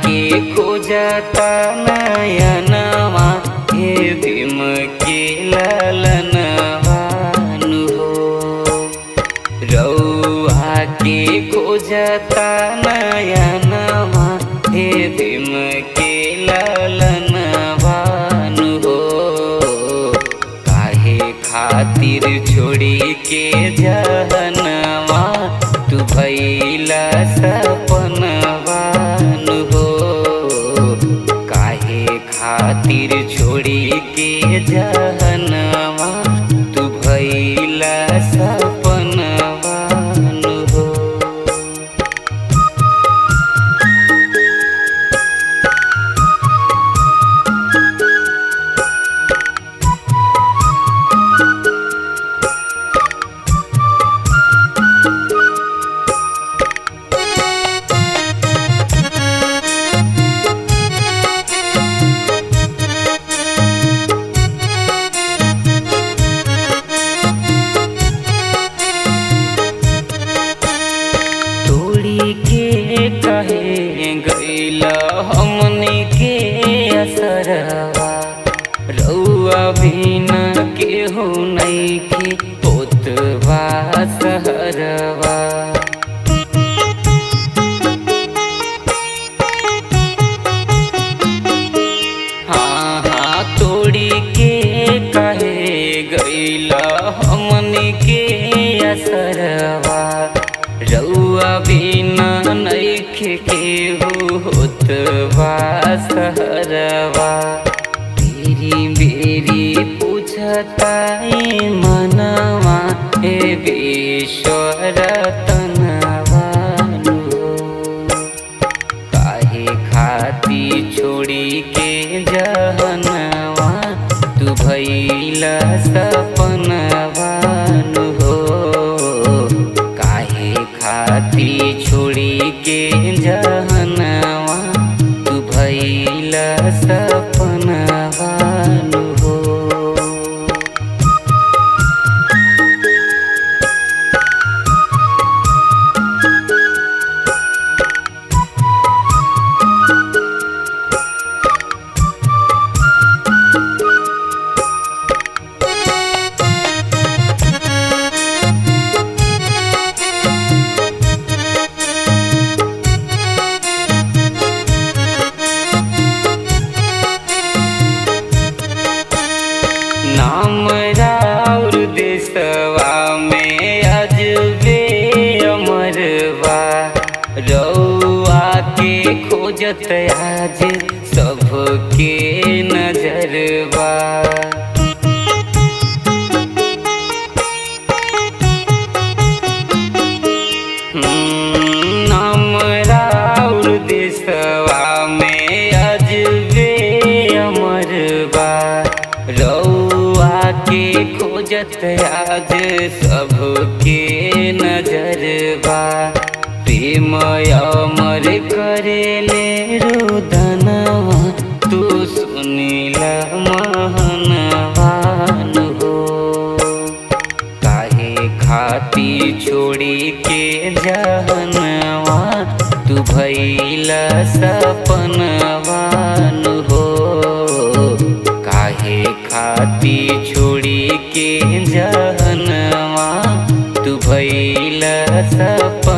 के खोजता नयनवा हे भीम के ललनवा नु हो। रउआ के खोजता नयनवा हे भीम के ललनवा नु हो। काहे खातिर छोड़ी के जहनवा तू भइला सपनवा नु हो। काहे खातिर छोड़ी के जहनवा तू भइला सपनवा नु हो। कहे गईला हमनी के असरवा रउआ बिना केहू नइखे पोतवा सहरवा। हाँ हाँ तोड़ी के कहे गईला हमनी के असरवा रउआ बिना नइखे केहू होतवा सहरवा। बेरी बेरी पूछता मनवा हे विश्वर तनवा नु। काहे खाती छोड़ी के जहनवा तू भइला सपनवा नु हो। काहे खाती छोड़ी के जहनवा तू भइला सपनवा नु हो। नाम राउर देशवा में अजबे अमरवा रउआ के खोजत आज सबके नजरवा। नाम राउर देशवा में अजबे अमरवा रउआ के खोजत आज सबके नजरवा। प्रेम अमर करेले रुदनवा तू सुनीला महनवा नु हो। काहे खाती छोड़ी के जहनवा तू भइला सपनवा नु हो। काहे खाती छोड़ी के जहनवा तू भइला सपनवा।